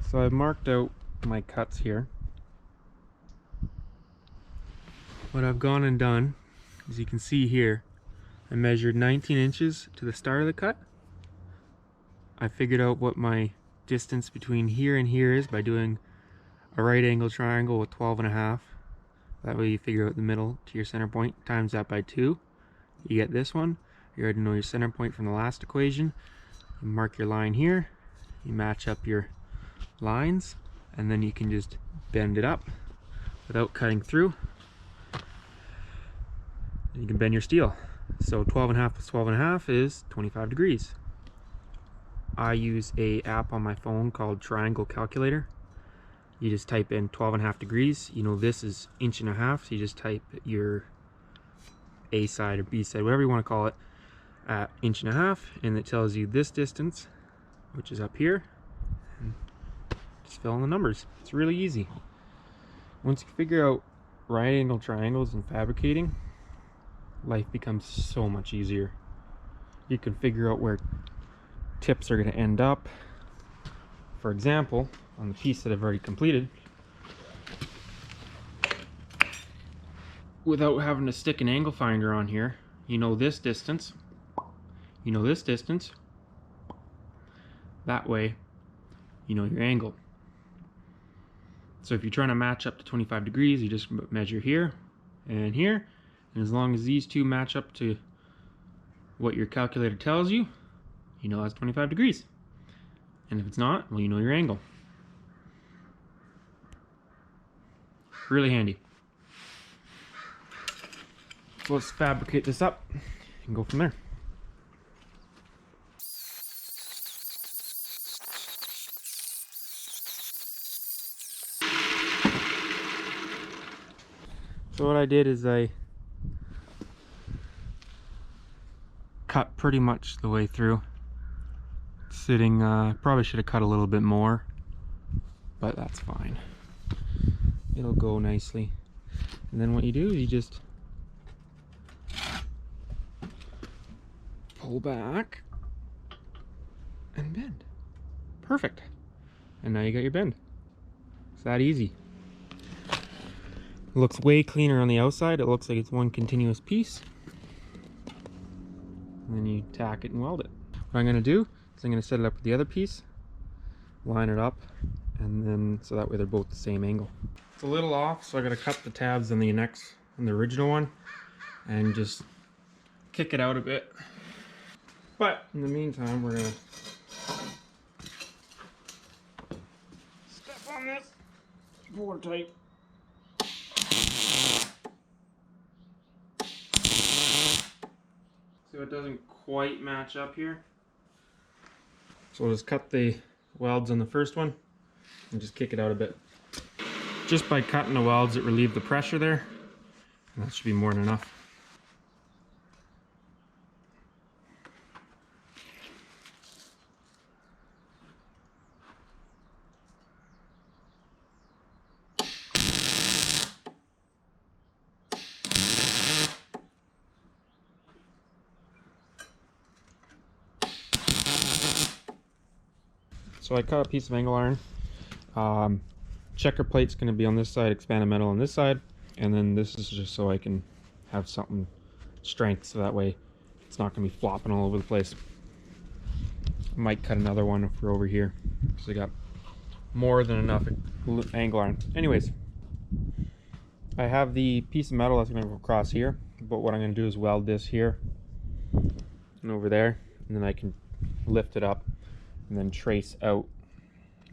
So I've marked out my cuts here. What I've gone and done, as you can see here, I measured 19 inches to the start of the cut. I figured out what my distance between here and here is by doing a right angle triangle with 12.5. That way you figure out the middle to your center point, times that by 2. You get this one. You already know your center point from the last equation. You mark your line here, you match up your lines, and then you can just bend it up without cutting through. And you can bend your steel. So 12.5 plus 12.5 is 25 degrees. I use a app on my phone called Triangle Calculator. You just type in 12.5 degrees. You know this is 1.5 inches, so you just type your A side or B side, whatever you want to call it, at 1.5 inches, and it tells you this distance, which is up here. And just fill in the numbers. It's really easy. Once you figure out right angle triangles and fabricating, life becomes so much easier. You can figure out where tips are going to end up. For example, on the piece that I've already completed, without having to stick an angle finder on here, you know this distance, you know this distance. That way, you know your angle. So if you're trying to match up to 25 degrees, you just measure here and here, and as long as these two match up to what your calculator tells you, you know that's 25 degrees. And if it's not, well, you know your angle. Really handy. So let's fabricate this up and go from there. So what I did is I cut pretty much the way through. Sitting, probably should have cut a little bit more, but that's fine. It'll go nicely. And then what you do is you just pull back and bend. Perfect. And now you got your bend. It's that easy. It looks way cleaner on the outside. It looks like it's one continuous piece. And then you tack it and weld it. What I'm going to do is I'm going to set it up with the other piece, line it up, and then so that way they're both the same angle. It's a little off, so I got to cut the tabs on the original one and just kick it out a bit. But in the meantime, we're going to step on this, pull her tight. So it doesn't quite match up here. So we'll just cut the welds on the first one and just kick it out a bit. Just by cutting the welds, it relieved the pressure there, and that should be more than enough. So I cut a piece of angle iron. Checker plate's going to be on this side, expanded metal on this side, and then this is just so I can have something strength, so that way it's not going to be flopping all over the place. I might cut another one if we're over here, because I got more than enough angle iron. Anyways, I have the piece of metal that's going to go across here, but what I'm going to do is weld this here and over there, and then I can lift it up and then trace out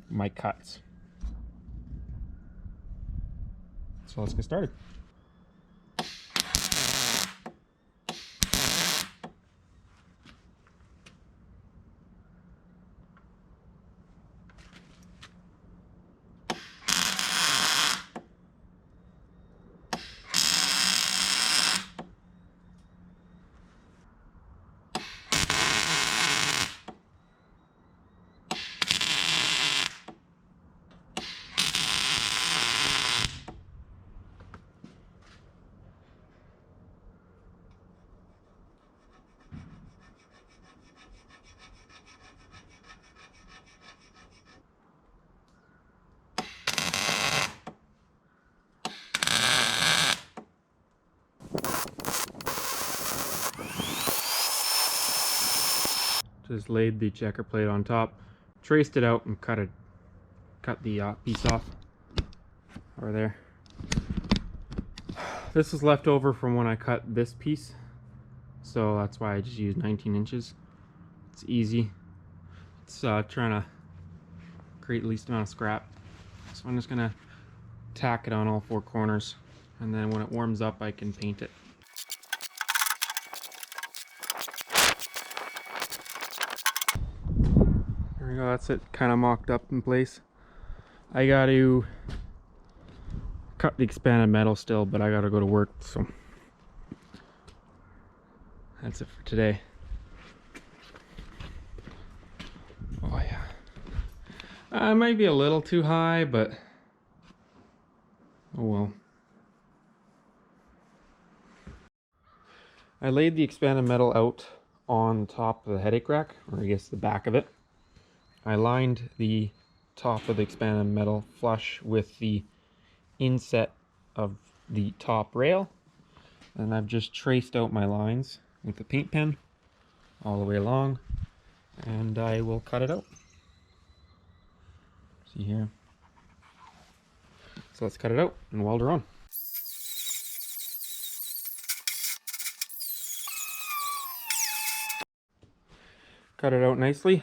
my cuts. So let's get started. Just laid the checker plate on top, traced it out, and cut the piece off over there. This was left over from when I cut this piece, so that's why I just used 19 inches. It's easy. It's trying to create the least amount of scrap. So I'm just gonna tack it on all 4 corners, and then when it warms up I can paint it. There we go, that's it, kind of mocked up in place. I got to cut the expanded metal still, but I gotta go to work, so that's it for today. Oh yeah, it might be a little too high, but oh well. I laid the expanded metal out on top of the headache rack, or I guess the back of it. I lined the top of the expanded metal flush with the inset of the top rail, and I've just traced out my lines with the paint pen all the way along, and I will cut it out. See here. So let's cut it out and weld her on. Cut it out nicely.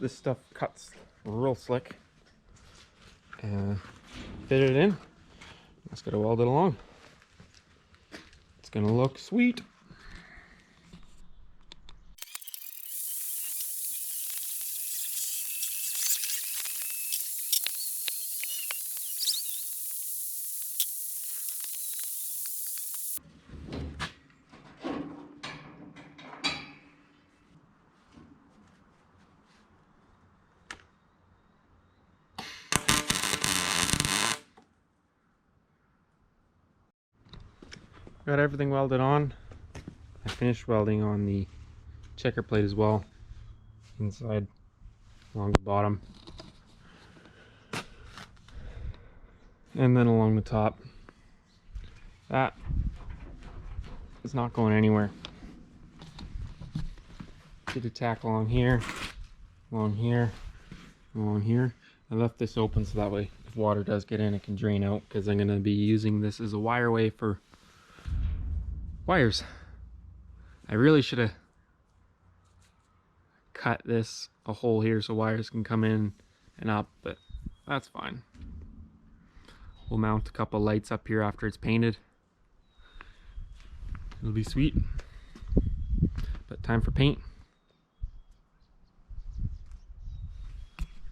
This stuff cuts real slick. Fit it in. Just gotta weld it along. It's gonna look sweet. Got everything welded on. I finished welding on the checker plate as well, inside along the bottom, and then along the top. That is not going anywhere. Did a tack along here, along here, along here. I left this open so that way if water does get in, it can drain out, because I'm going to be using this as a wireway for wires. I really should have cut this a hole here so wires can come in and up, but that's fine. We'll mount a couple lights up here after it's painted. It'll be sweet. But time for paint.